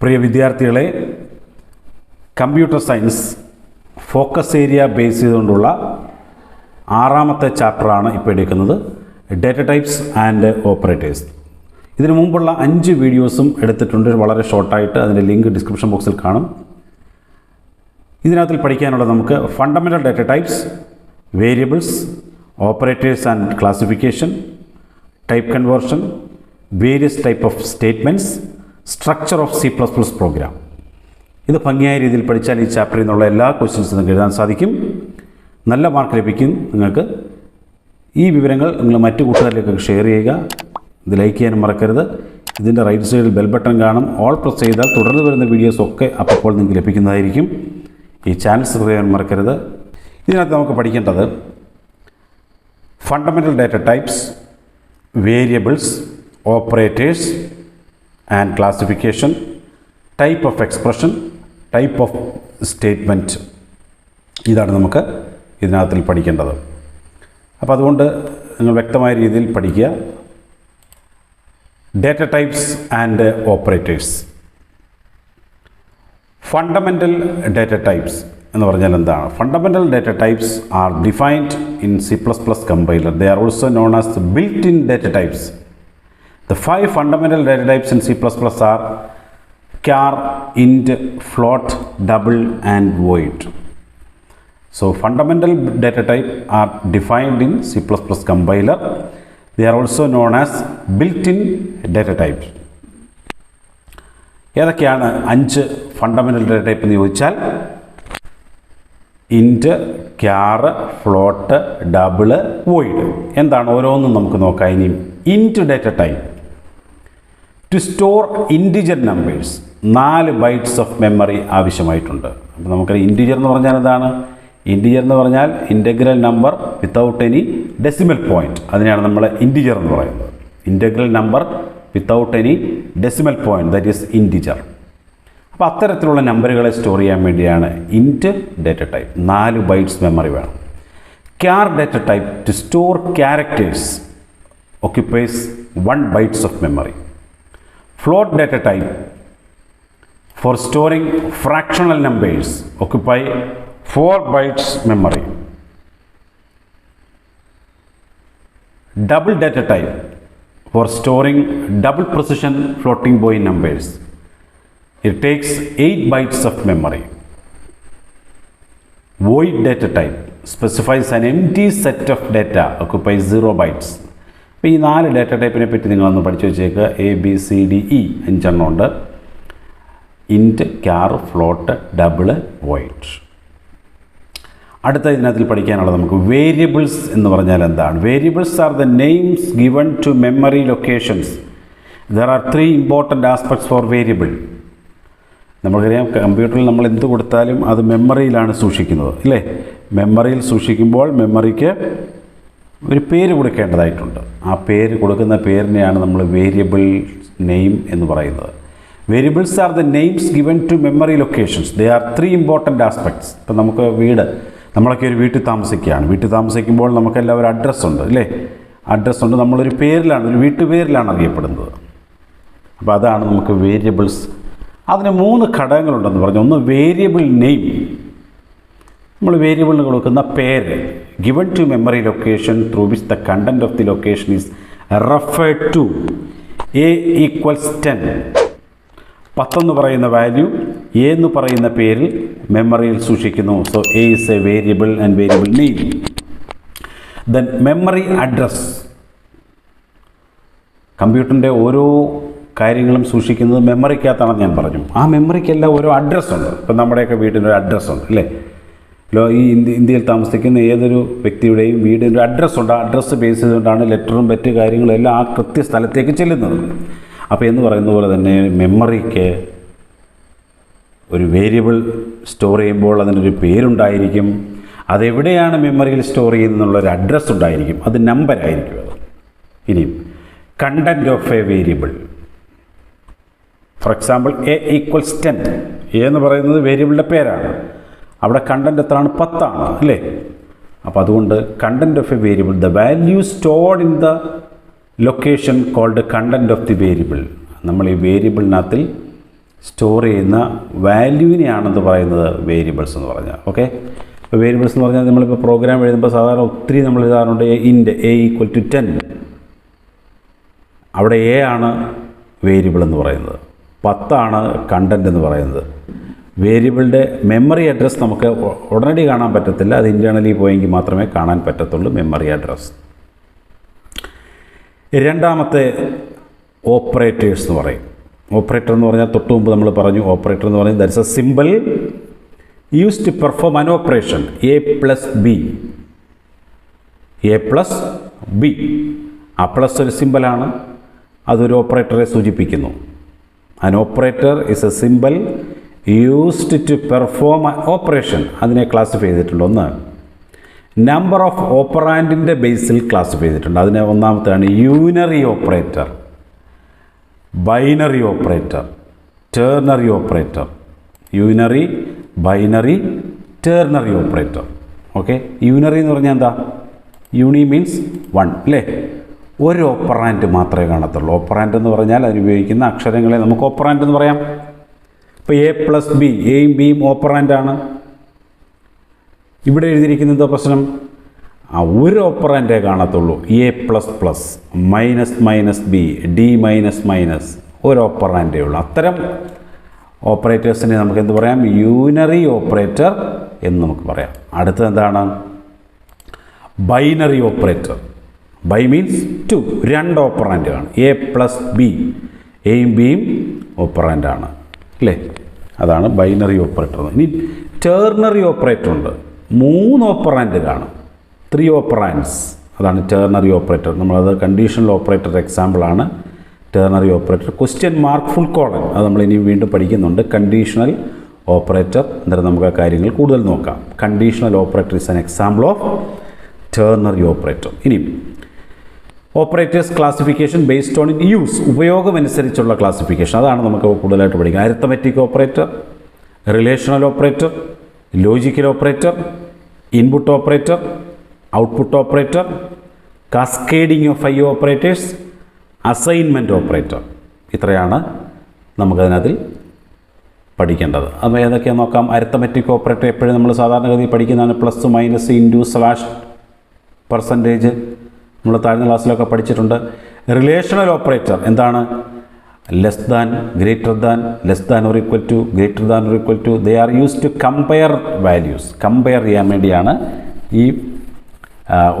പ്രിയ വിദ്യാർത്ഥികളെ, computer science focus area base ചെയ്തുകൊണ്ടുള്ള ആറാമത്തെ ചാപ്റ്ററാണ് ഇപ്പോൾ എടുക്കുന്നത്, ഡാറ്റ ടൈപ്സ് ആൻഡ് ഓപ്പറേറ്റേഴ്സ്. ഇതിനു മുമ്പുള്ള 5 വീഡിയോസും എടുത്തിട്ടുണ്ട്, വളരെ ഷോർട്ടായിട്ട്. അതിൻ്റെ ലിങ്ക് ഡിസ്ക്രിപ്ഷൻ ബോക്സിൽ കാണും. ഇതിനകത്തിൽ പഠിക്കാനുള്ളത് നമുക്ക് fundamental data types, variables, operators and classification, type conversion, various type of statements, structure of C++ program. ഇത് ഭംഗിയായ രീതിയിൽ പഠിച്ചാൽ ഈ ചാപ്റ്ററിൽ നിന്നുള്ള എല്ലാ ക്വസ്റ്റ്യൻസും നിങ്ങൾക്ക് എഴുതാൻ സാധിക്കും. നല്ല മാർക്ക് ലഭിക്കും നിങ്ങൾക്ക്. ഈ വിവരങ്ങൾ നിങ്ങൾ മറ്റു കൂട്ടുകാരിലേക്കൊക്കെ ഷെയർ ചെയ്യുക. ഇത് ലൈക്ക് ചെയ്യാനും മറക്കരുത്. ഇതിൻ്റെ റൈറ്റ് സൈഡിൽ ബെൽ ബട്ടൺ കാണും. ഓൾ പ്രസ് ചെയ്താൽ തുടർന്ന് വരുന്ന വീഡിയോസൊക്കെ അപ്പോൾ നിങ്ങൾക്ക് ലഭിക്കുന്നതായിരിക്കും. ഈ ചാനൽ സബ്സ്ക്രൈബ് ചെയ്യാൻ മറക്കരുത്. ഇതിനകത്ത് നമുക്ക് പഠിക്കേണ്ടത് fundamental data types, variables, operators and classification, type of expression, type of statement. ഇതാണ് നമുക്ക് ഇതിനകത്തിൽ പഠിക്കേണ്ടത്. അപ്പോൾ അതുകൊണ്ട് നിങ്ങൾ വ്യക്തമായ രീതിയിൽ പഠിക്കുക. Data types and operators. Fundamental data types എന്ന് പറഞ്ഞാൽ എന്താണ്? Fundamental data types R defined in C++ compiler. They are also known as built in data types. The 5 fundamental data types in C++ are char, int, float, double and void. So fundamental data type are defined in C++ compiler. They are also known as built-in data types. ഏതൊക്കെയാണ് 5 fundamental data type എന്ന് ചോദിച്ചാൽ int, char, float, double, void. എന്താണ് ഓരോന്നും നമുക്ക് നോക്കാം. ഇനിയും int data type to store integer numbers. 4 bytes of memory ആവശ്യമായിട്ടുണ്ട്. അപ്പോൾ നമുക്ക് ഇൻറ്റിജർ എന്ന് പറഞ്ഞാൽ എന്താണ്? ഇൻറ്റിജർ എന്ന് പറഞ്ഞാൽ integral number without any decimal point. അതിനെയാണ് നമ്മൾ ഇൻറ്റിജർ എന്ന് പറയുന്നത്. Integral number without any decimal point, that is integer. അപ്പോൾ അത്തരത്തിലുള്ള നമ്പറുകളെ സ്റ്റോർ ചെയ്യാൻ വേണ്ടിയാണ് int data type. 4 bytes memory വേണം. Char data type to store characters occupies 1 bytes of memory. Float data type for storing fractional numbers occupy 4 bytes memory. Double data type for storing double precision floating point numbers. It takes 8 bytes of memory. Void data type specifies an empty set of data, occupies 0 bytes. അപ്പോൾ ഈ 4 data ടൈപ്പിനെ പറ്റി നിങ്ങളൊന്ന് പഠിച്ചു വെച്ചേക്കുക. ABCDE 5 എണ്ണം ഉണ്ട്. Int, char, float, double, void. അടുത്ത ഇതിനകത്തിൽ പഠിക്കാനുള്ളത് നമുക്ക് വേരിയബിൾസ് എന്ന് പറഞ്ഞാൽ എന്താണ്? Variables are the names given to memory locations. There are 3 important aspects for variable. നമുക്കറിയാം, കമ്പ്യൂട്ടറിൽ നമ്മൾ എന്ത് കൊടുത്താലും അത് മെമ്മറിയിലാണ് സൂക്ഷിക്കുന്നത്, അല്ലേ? മെമ്മറിയിൽ സൂക്ഷിക്കുമ്പോൾ മെമ്മറിക്ക് ഒരു പേര് കൊടുക്കേണ്ടതായിട്ടുണ്ട്. ആ പേര് കൊടുക്കുന്ന പേരിനെയാണ് നമ്മൾ വേരിയബിൾ നെയിം എന്ന് പറയുന്നത്. Variables are the names given to memory locations. They are 3 important aspects. ഇപ്പം നമുക്ക് നമ്മളൊക്കെ ഒരു വീട്ടിൽ താമസിക്കുകയാണ്. വീട്ടിൽ താമസിക്കുമ്പോൾ നമുക്കെല്ലാം ഒരു അഡ്രസ്സുണ്ട്, അല്ലേ? അഡ്രസ്സുണ്ട്. നമ്മളൊരു പേരിലാണ്, ഒരു വീട്ടുപേരിലാണ് അറിയപ്പെടുന്നത്. അപ്പോൾ അതാണ് നമുക്ക് വേരിയബിൾസ്. അതിന് 3 ഘടകങ്ങളുണ്ടെന്ന് പറഞ്ഞു. ഒന്ന് വേരിയബിൾ നെയിം. നമ്മൾ വേരിയബിളിന് കൊടുക്കുന്ന പേര്, given to memory location through which the content of the location is referred to. A equals 10. 10 എന്ന് പറയുന്ന വാല്യൂ A എന്ന് പറയുന്ന പേരിൽ മെമ്മറിയിൽ സൂക്ഷിക്കുന്നു. So A is a variable and variable name. Then memory address. കമ്പ്യൂട്ടറിൻ്റെ ഓരോ കാര്യങ്ങളും സൂക്ഷിക്കുന്നത് മെമ്മറിക്കകത്താണെന്ന് ഞാൻ പറഞ്ഞു. ആ മെമ്മറിക്കെല്ലാം ഓരോ അഡ്രസ്സുണ്ട്. ഇപ്പം നമ്മുടെയൊക്കെ വീട്ടിലൊരു അഡ്രസ്സുണ്ട്, അല്ലേ? ഈ ഇന്ത്യയിൽ താമസിക്കുന്ന ഏതൊരു വ്യക്തിയുടെയും വീടിൻ്റെ അഡ്രസ്സുണ്ട്. ആ അഡ്രസ്സ് ബേസ് ചെയ്തുകൊണ്ടാണ് ലെറ്ററും മറ്റ് കാര്യങ്ങളും എല്ലാം ആ കൃത്യ സ്ഥലത്തേക്ക് ചെല്ലുന്നത്. അപ്പോൾ എന്ന് പറയുന്ന പോലെ തന്നെ മെമ്മറിക്ക് ഒരു വേരിയബിൾ സ്റ്റോർ ചെയ്യുമ്പോൾ അതിനൊരു പേരുണ്ടായിരിക്കും. അതെവിടെയാണ് മെമ്മറിയിൽ സ്റ്റോർ ചെയ്യുന്നതെന്നുള്ളൊരു അഡ്രസ്സ് ഉണ്ടായിരിക്കും. അത് നമ്പറായിരിക്കും. അത് ഇനിയും content of a variable. For example A equals 10. A എന്ന് പറയുന്നത് വേരിയബിളിൻ്റെ പേരാണ്. അവിടെ കണ്ടൻറ്റ് എത്രയാണ്? 10 ആണ്, അല്ലേ? അപ്പോൾ അതുകൊണ്ട് content of a variable, the value stored in the location called content of the variable. നമ്മൾ ഈ വേരിയബിളിനകത്തിൽ സ്റ്റോർ ചെയ്യുന്ന വാല്യൂവിനെയാണെന്ന് പറയുന്നത് വേരിയബിൾസ് എന്ന് പറഞ്ഞാൽ. ഓക്കെ, ഇപ്പോൾ വേരിയബിൾസ് എന്ന് പറഞ്ഞാൽ നമ്മളിപ്പോൾ പ്രോഗ്രാം എഴുതുമ്പോൾ സാധാരണ ഒത്തിരി നമ്മൾ എഴുതാറുണ്ട്. ഇൻറ്റ് a = 10, അവിടെ a ആണ് വേരിയബിൾ എന്ന് പറയുന്നത്, 10 ആണ് കണ്ടൻറ്റ് എന്ന് പറയുന്നത്. വേരിയബിളിൻ്റെ മെമ്മറി അഡ്രസ്സ് നമുക്ക് ഉടനടി കാണാൻ പറ്റത്തില്ല, അത് ഇൻറ്റേർണലി പോയെങ്കിൽ മാത്രമേ കാണാൻ പറ്റത്തുള്ളൂ മെമ്മറി അഡ്രസ്സ്. രണ്ടാമത്തെ ഓപ്പറേറ്റേഴ്സ് എന്ന് പറയും. ഓപ്പറേറ്റർ എന്ന് പറഞ്ഞാൽ തൊട്ട് മുമ്പ് നമ്മൾ പറഞ്ഞു, ഓപ്പറേറ്റർ എന്ന് പറയുന്നത് that's a symbol used to perform an operation a + b. ആ പ്ലസ് ഒരു സിമ്പിളാണ്, അതൊരു ഓപ്പറേറ്ററെ സൂചിപ്പിക്കുന്നു. An operator is a symbol used to perform an operation. അതിനെ ക്ലാസിഫൈ ചെയ്തിട്ടുണ്ട്. ഒന്ന്, നമ്പർ ഓഫ് ഓപ്പറാൻഡിൻ്റെ ബേസിൽ ക്ലാസിഫൈ ചെയ്തിട്ടുണ്ട്. അതിന് ഒന്നാമത്തെയാണ് unary operator, binary operator, ternary operator. Unary, binary, ternary operator. Okay, unary എന്ന് പറഞ്ഞാൽ എന്താ? യൂണി മീൻസ് 1 അല്ലേ? ഒരു ഓപ്പറാൻഡ് മാത്രമേ കാണത്തുള്ളൂ. ഓപ്പറാൻഡ് എന്ന് പറഞ്ഞാൽ അതിനുപയോഗിക്കുന്ന അക്ഷരങ്ങളെ നമുക്ക് ഓപ്പറാൻഡ് എന്ന് പറയാം. ഇപ്പോൾ a + b, എയും ബിയും ഓപ്പറാൻഡാണ്. ഇവിടെ എഴുതിയിരിക്കുന്ന എന്താ പ്രശ്നം? ഒരു ഓപ്പറാൻഡേ കാണത്തുള്ളൂ. a ++, -b, d-, ഒരു ഓപ്പറാൻഡേ ഉള്ളൂ. അത്തരം ഓപ്പറേറ്റേഴ്സിനെ നമുക്ക് എന്ത് പറയാം? യൂനറി ഓപ്പറേറ്റർ എന്ന് നമുക്ക് പറയാം. അടുത്തത് എന്താണ്? Binary operator. By means 2, 2 operand കാണും. a + b, എയും ബിയും ഓപ്പറാൻഡാണ് അല്ലേ? അതാണ് ബൈനറി ഓപ്പറേറ്റർ. ഇനി ടെർണറി ഓപ്പറേറ്റർ ഉണ്ട്. 3 ഓപ്പറാൻഡ് കാണും, 3 ഓപ്പറാൻഡ്സ്. അതാണ് ടെർണറി ഓപ്പറേറ്റർ. നമ്മളത് കണ്ടീഷണൽ ഓപ്പറേറ്റർ എക്സാമ്പിളാണ് ternary operator. Question mark, full colon, അത് നമ്മൾ ഇനി വീണ്ടും പഠിക്കുന്നുണ്ട്. കണ്ടീഷണൽ ഓപ്പറേറ്റർ, എന്നിട്ട് നമുക്ക് ആ കാര്യങ്ങൾ കൂടുതൽ നോക്കാം. Conditional operator is an example of ternary operator. ഇനി operators classification based on use, ഉപയോഗമനുസരിച്ചുള്ള ക്ലാസിഫിക്കേഷൻ, അതാണ് നമുക്ക് കൂടുതലായിട്ട് പഠിക്കുക. Arithmetic operator, relational operator, logical operator, input operator, output operator, cascading of I operators, assignment operator. ഇത്രയാണ് നമുക്കതിനകത്തിൽ പഠിക്കേണ്ടത്. അപ്പോൾ ഏതൊക്കെയാണ് നോക്കാം. അരിത്തമെറ്റിക് ഓപ്പറേറ്റർ എപ്പോഴും നമ്മൾ സാധാരണഗതി പഠിക്കുന്നതാണ്. Plus, minus, into, slash, percentage, നമ്മൾ താഴ്ന്ന ക്ലാസ്സിലൊക്കെ പഠിച്ചിട്ടുണ്ട്. റിലേഷണൽ ഓപ്പറേറ്റർ എന്താണ്? Less than, greater than, less than or equal to, greater than or equal to. They are use to compare values. Compare ചെയ്യാൻ വേണ്ടിയാണ് ഈ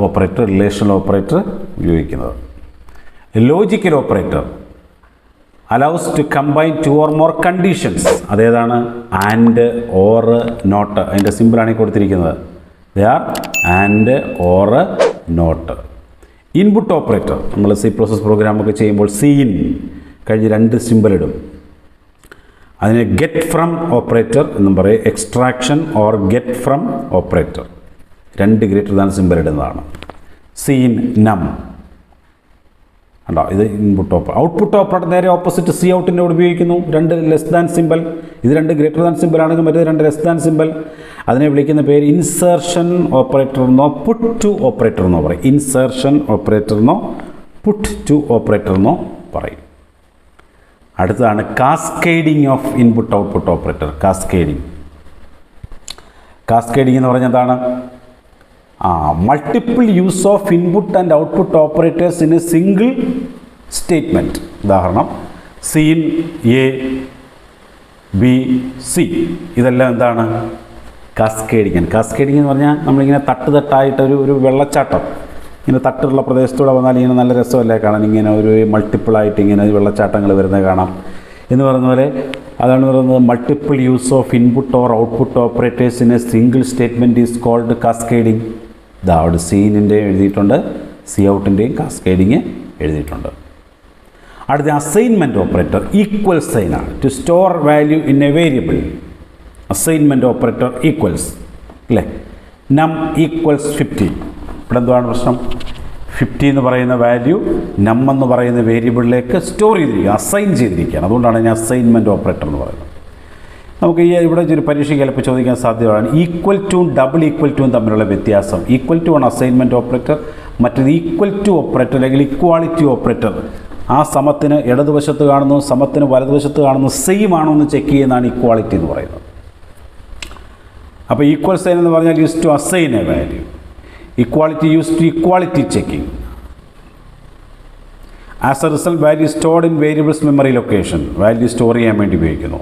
ഓപ്പറേറ്റർ, റിലേഷണൽ ഓപ്പറേറ്റർ ഉപയോഗിക്കുന്നത്. Logical operator allows to combine 2 or more conditions. അതേതാണ്? And, or, not. അതിൻ്റെ സിമ്പിളാണ് കൊടുത്തിരിക്കുന്നത്. They are and, or, not. Input operator, നമ്മൾ C++ പ്രോഗ്രാമൊക്കെ ചെയ്യുമ്പോൾ സീൻ കഴിഞ്ഞ് 2 സിമ്പിൾ ഇടും. അതിന് ഗെറ്റ് ഫ്രം ഓപ്പറേറ്റർ എന്നും പറയും. Extraction or get from operator, 2 greater than simple ഇടുന്നതാണ്. സീൻ, നം. ഉണ്ടോ? ഇത് ഇൻപുട്ട് ഓപ്പറേറ്റർ. ഔട്ട്പുട്ട് ഓപ്പറേറ്റർ നേരെ ഓപ്പോസിറ്റ് സി ഔട്ടിൻ്റെ കൂടെ ഉപയോഗിക്കുന്നു. 2 ലെസ് ദാൻ സിമ്പിൾ. ഇത് 2 ഗ്രേറ്റർ ദാൻ സിമ്പിൾ ആണെങ്കിൽ മറ്റേ 2 ലെസ് ദാൻ സിമ്പിൾ. അതിനെ വിളിക്കുന്ന പേര് ഇൻസേർഷൻ ഓപ്പറേറ്റർ എന്നോ പുട്ട് ടു ഓപ്പറേറ്റർ എന്നോ പറയും. ഇൻസേർഷൻ ഓപ്പറേറ്റർ എന്നോ പുട്ട് ടു ഓപ്പറേറ്റർ എന്നോ പറയും. അടുത്തതാണ് cascading of input output operator. Cascading എന്ന് പറഞ്ഞാൽ എന്താണ്? Multiple use of input and output operators in a single statement. ഉദാഹരണം സീൻ എ, ബി, സി. ഇതെല്ലാം എന്താണ്? കാസ്കേഡിങ്. കാസ്കേഡിംഗ് എന്ന് പറഞ്ഞാൽ നമ്മളിങ്ങനെ തട്ടായിട്ട് ഒരു വെള്ളച്ചാട്ടം ഇങ്ങനെ തട്ടുള്ള പ്രദേശത്തൂടെ വന്നാൽ ഇങ്ങനെ നല്ല രസമല്ലേ കാണാൻ. ഇങ്ങനെ ഒരു മൾട്ടിപ്പിളായിട്ട് ഇങ്ങനെ വെള്ളച്ചാട്ടങ്ങൾ വരുന്നത് കാണാം എന്ന് പറയുന്ന പോലെ. അതാണ് പറയുന്നത് multiple use of input or output operators in a single statement is called cascading. ഇതാ അവിടെ സീനിൻ്റെയും എഴുതിയിട്ടുണ്ട്, സി ഔട്ടിൻ്റെയും കാസ്കേഡിങ് എഴുതിയിട്ടുണ്ട്. അടുത്ത അസൈൻമെൻറ്റ് ഓപ്പറേറ്റർ. ഈക്വൽ സൈനാണ്. To store value in a variable. Assignment operator equals അല്ലേ? Num equals 50. ഇവിടെ എന്താണ് പ്രശ്നം? 50 എന്ന് പറയുന്ന വാല്യൂ നം എന്ന് പറയുന്ന വേരിയബിളിലേക്ക് സ്റ്റോർ ചെയ്തിരിക്കുക, അസൈൻ ചെയ്തിരിക്കുകയാണ്. അതുകൊണ്ടാണ് ഞാൻ അസൈൻമെൻറ്റ് ഓപ്പറേറ്റർ എന്ന് പറയുന്നത്. നമുക്ക് ഇവിടെ ഒരു പരീക്ഷയ്ക്ക് ചിലപ്പോൾ ചോദിക്കാൻ സാധ്യതയാണ് ഈക്വൽ ടുവും ഡബിൾ ഈക്വൽ ടുവും തമ്മിലുള്ള വ്യത്യാസം. ഈക്വൽ ടു ആണ് അസൈൻമെൻറ്റ് ഓപ്പറേറ്റർ, മറ്റൊരു ഈക്വൽ ടു ഓപ്പറേറ്റർ അല്ലെങ്കിൽ ഇക്വാളിറ്റി ഓപ്പറേറ്റർ ആ സമത്തിന് ഇടതുവശത്ത് കാണുന്നു സമത്തിന് വലതുവശത്ത് കാണുന്നു സെയിം ആണോ എന്ന് ചെക്ക് ചെയ്യുന്നതാണ് ഇക്വാളിറ്റി എന്ന് പറയുന്നത്. അപ്പോൾ ഈക്വൽ സൈൻ എന്ന് പറഞ്ഞാൽ use to assign a value, equality use to equality checking. As a result value stored in variables memory location, value store ചെയ്യാൻ വേണ്ടി ഉപയോഗിക്കുന്നു.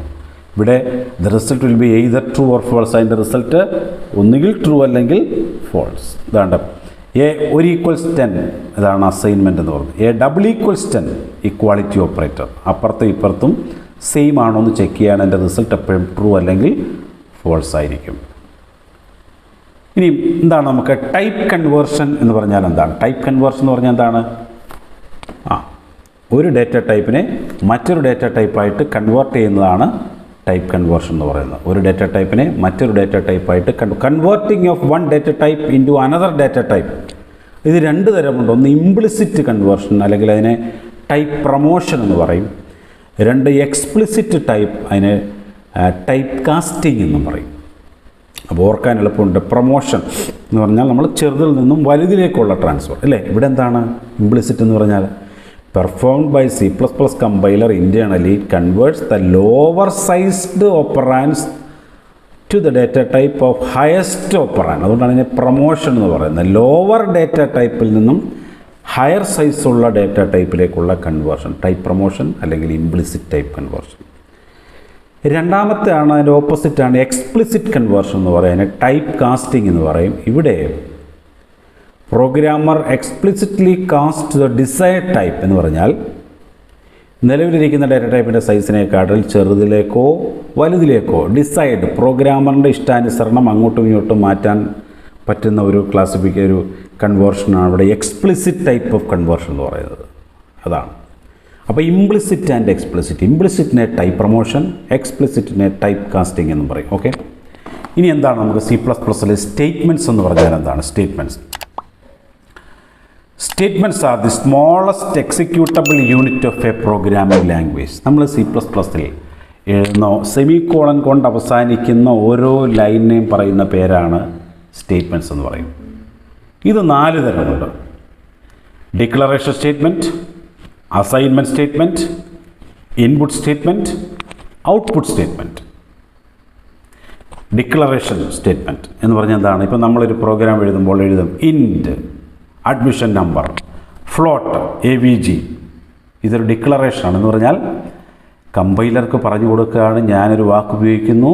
ഇവിടെ the result will be either true or false. അതിൻ്റെ result ഒന്നുകിൽ true അല്ലെങ്കിൽ false. ഇതാണ്ട് ഒരു equals 10 ഇതാണ് അസൈൻമെൻറ്റ് എന്ന് പറയുന്നത്. Double equals 10 equality operator. അപ്പുറത്തും ഇപ്പുറത്തും സെയിം ആണോ എന്ന് ചെക്ക് ചെയ്യാൻ എൻ്റെ റിസൾട്ട് എപ്പോഴും ട്രൂ അല്ലെങ്കിൽ ഫോൾസ് ആയിരിക്കും. ഇനി എന്താണ് നമുക്ക് ടൈപ്പ് കൺവേർഷൻ എന്ന് പറഞ്ഞാൽ എന്താണ്? ടൈപ്പ് കൺവേർഷൻ എന്ന് പറഞ്ഞാൽ എന്താണ്? ഒരു ഡേറ്റ ടൈപ്പിനെ മറ്റൊരു ഡേറ്റ ടൈപ്പായിട്ട് കൺവേർട്ട് ചെയ്യുന്നതാണ് ടൈപ്പ് കൺവേർഷൻ എന്ന് പറയുന്നത്. ഒരു ഡേറ്റ ടൈപ്പിനെ മറ്റൊരു ഡേറ്റ ടൈപ്പായിട്ട് converting of one data type into another data type. ഇത് രണ്ട് തരമുണ്ട്. ഒന്ന് ഇംപ്ലിസിറ്റ് കൺവേർഷൻ, അല്ലെങ്കിൽ അതിനെ ടൈപ്പ് പ്രൊമോഷൻ എന്ന് പറയും. രണ്ട് എക്സ്പ്ലിസിറ്റ് ടൈപ്പ്, അതിനെ ടൈപ്പ് കാസ്റ്റിംഗ് എന്നും പറയും. അപ്പോൾ ഓർക്കാൻ എളുപ്പമുണ്ട്. പ്രൊമോഷൻ എന്ന് പറഞ്ഞാൽ നമ്മൾ ചെറുതിൽ നിന്നും വലുതിലേക്കുള്ള ട്രാൻസ്ഫർ അല്ലേ. ഇവിടെ എന്താണ് ഇംപ്ലിസിറ്റ് എന്ന് പറഞ്ഞാൽ? performed by C++ compiler internally converts the lower sized operands to the data type of highest operand. അതുകൊണ്ടാണ് ഇതിനെ പ്രൊമോഷൻ എന്ന് പറയുന്നത്. ലോവർ ഡേറ്റ ടൈപ്പിൽ നിന്നും ഹയർ സൈസ് ഉള്ള ഡേറ്റ ടൈപ്പിലേക്കുള്ള കൺവേർഷൻ ടൈപ്പ് പ്രൊമോഷൻ അല്ലെങ്കിൽ ഇംപ്ലിസിറ്റ് ടൈപ്പ് കൺവേർഷൻ. രണ്ടാമത്തെ ആണ്, അതിൻ്റെ ഓപ്പോസിറ്റാണ് എക്സ്പ്ലിസിറ്റ് കൺവേർഷൻ എന്ന് പറയുന്നത്. ടൈപ്പ് കാസ്റ്റിംഗ് എന്ന് പറയും. ഇവിടെ programmer explicitly cast the desired type എന്ന് പറഞ്ഞാൽ നിലവിലിരിക്കുന്ന ഡേറ്റ ടൈപ്പിൻ്റെ സൈസിനെക്കാട്ടിൽ ചെറുതിലേക്കോ വലുതിലേക്കോ ഡിസൈഡ് പ്രോഗ്രാമറിൻ്റെ ഇഷ്ടാനുസരണം അങ്ങോട്ടും ഇങ്ങോട്ടും മാറ്റാൻ പറ്റുന്ന ഒരു ഒരു കൺവേർഷനാണ് ഇവിടെ എക്സ്പ്ലിസിറ്റ് ടൈപ്പ് ഓഫ് കൺവേർഷൻ എന്ന് പറയുന്നത്. അതാണ്. അപ്പോൾ ഇംപ്ലിസിറ്റ് ആൻഡ് എക്സ്പ്ലിസിറ്റ്. ഇംപ്ലിസിറ്റിനെ ടൈപ്പ് പ്രൊമോഷൻ, എക്സ്പ്ലിസിറ്റിനെ ടൈപ്പ് കാസ്റ്റിംഗ് എന്നും പറയും. ഓക്കെ. ഇനി എന്താണ് നമുക്ക് C++ലെ സ്റ്റേറ്റ്മെൻറ്റ്സ് എന്ന് പറഞ്ഞാൽ എന്താണ്? Statements are the smallest executable unit of A programming language. നമ്മൾ C++ൽ എഴുതുന്ന സെമിക്കോളൻ കൊണ്ട് അവസാനിക്കുന്ന ഓരോ ലൈനിനെയും പറയുന്ന പേരാണ് സ്റ്റേറ്റ്മെൻറ്റ്സ് എന്ന് പറയും. ഇത് 4 തരമുണ്ട്. Declaration statement, assignment statement, input statement, output statement. Declaration statement എന്ന് പറഞ്ഞാൽ എന്താണ്? ഇപ്പോൾ നമ്മളൊരു പ്രോഗ്രാം എഴുതുമ്പോൾ എഴുതും int admission number, float, AVG. ഇതൊരു ഡിക്ലറേഷനാണ്. എന്ന് പറഞ്ഞാൽ കമ്പൈലർക്ക് പറഞ്ഞു കൊടുക്കുകയാണ് ഞാനൊരു വാക്ക് ഉപയോഗിക്കുന്നു,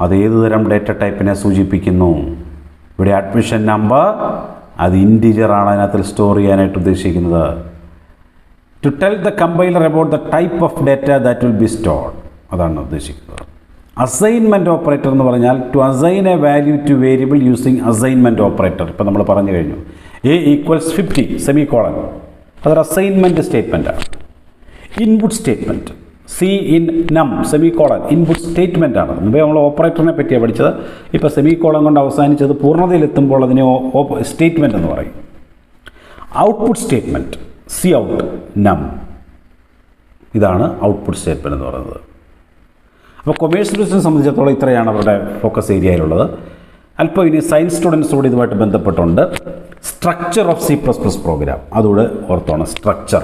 അത് ഏത് തരം ഡേറ്റ ടൈപ്പിനെ സൂചിപ്പിക്കുന്നു. ഇവിടെ അഡ്മിഷൻ നമ്പർ അത് ഇൻറ്റിജറാണ് അതിനകത്ത് സ്റ്റോർ ചെയ്യാനായിട്ട് ഉദ്ദേശിക്കുന്നത്. To tell the compiler about the type of data that will be stored, അതാണ് ഉദ്ദേശിക്കുന്നത്. അസൈൻമെൻറ്റ് ഓപ്പറേറ്റർ എന്ന് പറഞ്ഞാൽ to assign a value to variable using assignment operator. ഇപ്പോൾ നമ്മൾ പറഞ്ഞു കഴിഞ്ഞു A = 50 സെമിക്കോളൻ, അതൊരു അസൈൻമെൻറ്റ് സ്റ്റേറ്റ്മെൻറ്റാണ്. Input statement C in num semicolon input statement ആണ്. മുമ്പേ നമ്മൾ ഓപ്പറേറ്ററിനെ പറ്റിയാണ് പഠിച്ചത്. ഇപ്പോൾ സെമിക്കോളൻ കൊണ്ട് അവസാനിച്ചത് പൂർണ്ണതയിലെത്തുമ്പോൾ അതിനെ സ്റ്റേറ്റ്മെൻറ്റ് എന്ന് പറയും. ഔട്ട്പുട്ട് സ്റ്റേറ്റ്മെൻറ്റ് Cout num, ഇതാണ് ഔട്ട്പുട്ട് സ്റ്റേറ്റ്മെൻറ്റ് എന്ന് പറയുന്നത്. അപ്പോൾ കൊമേഴ്സ് സ്റ്റുഡൻസിനെ സംബന്ധിച്ചിടത്തോളം ഇത്രയാണ് അവരുടെ ഫോക്കസ് ഏരിയയിലുള്ളത്. അല്പം ഇനി സയൻസ് സ്റ്റുഡൻസോട് ഇതുമായിട്ട് ബന്ധപ്പെട്ടുണ്ട്. സ്ട്രക്ചർ ഓഫ് C++ പ്രോഗ്രാം, അതുകൂടെ ഓർത്തോണം. സ്ട്രക്ചർ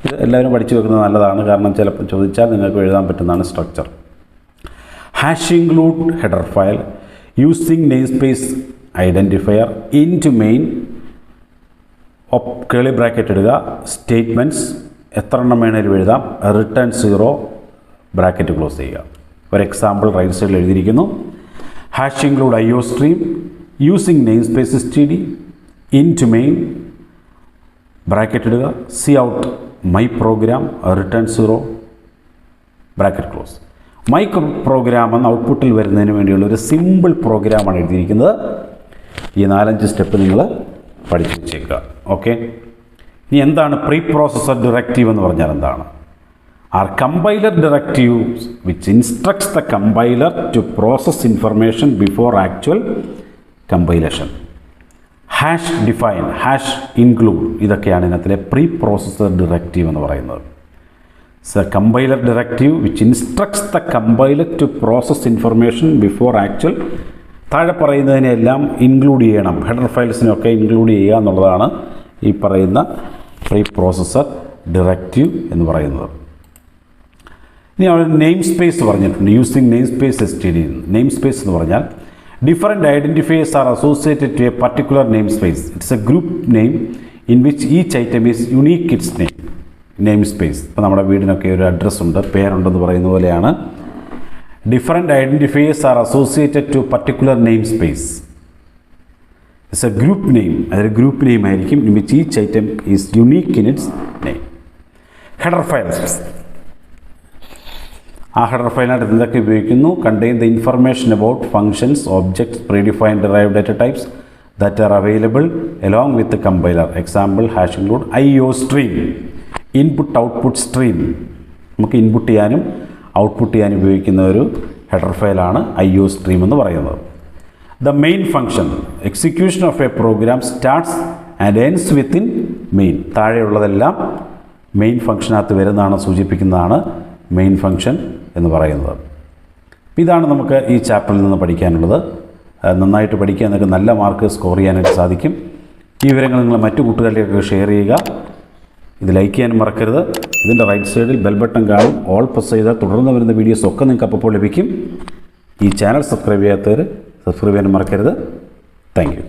ഇത് എല്ലാവരും പഠിച്ചു വെക്കുന്നത് നല്ലതാണ്, കാരണം ചിലപ്പോൾ ചോദിച്ചാൽ നിങ്ങൾക്ക് എഴുതാൻ പറ്റുന്നതാണ് structure. Hash include header file using name space identifier into main കേളി ബ്രാക്കറ്റ് ഇടുക. സ്റ്റേറ്റ്മെൻറ്റ്സ് എത്ര എണ്ണം വേണേലും എഴുതാം. റിട്ടേൺ 0 ബ്രാക്കറ്റ് ക്ലോസ് ചെയ്യുക. ഒരു എക്സാമ്പിൾ റൈറ്റ് സൈഡിൽ എഴുതിയിരിക്കുന്നു. Hash include IO stream using namespace std int main bracket ഇടുക. Cout my program return 0 bracket close. My program എന്ന ഔട്ട്പുട്ടിൽ വരുന്നതിന് വേണ്ടിയുള്ള ഒരു സിമ്പിൾ പ്രോഗ്രാമാണ് എഴുതിയിരിക്കുന്നത്. ഈ 4-5 സ്റ്റെപ്പ് നിങ്ങൾ പഠിച്ചു വെച്ചേക്കുക. ഓക്കെ. ഇനി എന്താണ് പ്രീ പ്രോസസർ ഡയറക്റ്റീവ് എന്ന് പറഞ്ഞാൽ എന്താണ്? Are compiler directives which instructs the compiler to process information before actual compilation. Hash define, hash include, ഇതൊക്കെയാണ് ഇതിനകത്തിലെ പ്രീ പ്രോസസർ ഡയറക്റ്റീവ് എന്ന് പറയുന്നത്. Compiler directive which instructs the compiler to process information before actual. താഴെ പറയുന്നതിനെല്ലാം include ചെയ്യണം, header ഫയൽസിനൊക്കെ include ചെയ്യുക എന്നുള്ളതാണ് ഈ പറയുന്ന പ്രീ പ്രോസസർ ഡയറക്റ്റീവ് എന്ന് പറയുന്നത്. ഇനി അവിടെ നെയിം സ്പേസ് പറഞ്ഞിട്ടുണ്ട്. Using namespace STD. Namespace എന്ന് പറഞ്ഞാൽ different identifiers are associated to a particular namespace. It's a group name in which each item is unique it's name. Namespace ഇപ്പോൾ നമ്മുടെ വീടിനൊക്കെ ഒരു അഡ്രസ്സുണ്ട്, പേരുണ്ടെന്ന് പറയുന്ന പോലെയാണ്. Different identifiers are associated to particular namespace. It's a group name. അതൊരു group name ആയിരിക്കും in which each item is unique in it's name. Header files. ആ ഹെഡർ ഫയലിനായിട്ട് എന്തൊക്കെ ഉപയോഗിക്കുന്നു? Contain the information about functions, objects, predefined derived data types that are available along with compiler. Example hash include IO stream, input output stream. നമുക്ക് input ചെയ്യാനും output ചെയ്യാനും ഉപയോഗിക്കുന്ന ഒരു header ഫയലാണ് IO സ്ട്രീം എന്ന് പറയുന്നത്. The main function. Execution of a program starts and ends within main. താഴെയുള്ളതെല്ലാം main ഫങ്ഷനകത്ത് വരുന്നതാണ് സൂചിപ്പിക്കുന്നതാണ് മെയിൻ ഫങ്ഷൻ എന്ന് പറയുന്നത്. ഇതാണ് നമുക്ക് ഈ ചാപ്റ്ററിൽ നിന്ന് പഠിക്കാനുള്ളത്. നന്നായിട്ട് പഠിക്കുക, എന്നിട്ട് നല്ല മാർക്ക് സ്കോർ ചെയ്യാനായിട്ട് സാധിക്കും. ഈ വിവരങ്ങൾ നിങ്ങൾ മറ്റു കൂട്ടുകാരിലേക്കൊക്കെ ഷെയർ ചെയ്യുക. ഇത് ലൈക്ക് ചെയ്യാനും മറക്കരുത്. ഇതിൻ്റെ റൈറ്റ് സൈഡിൽ ബെൽ ബട്ടൺ കാണും. ഓൾ പ്രസ് ചെയ്താൽ തുടർന്ന് വരുന്ന വീഡിയോസ് ഒക്കെ നിങ്ങൾക്ക് അപ്പോൾ ലഭിക്കും. ഈ ചാനൽ സബ്സ്ക്രൈബ് ചെയ്യാത്തവർ സബ്സ്ക്രൈബ് ചെയ്യാനും മറക്കരുത്. Thank you.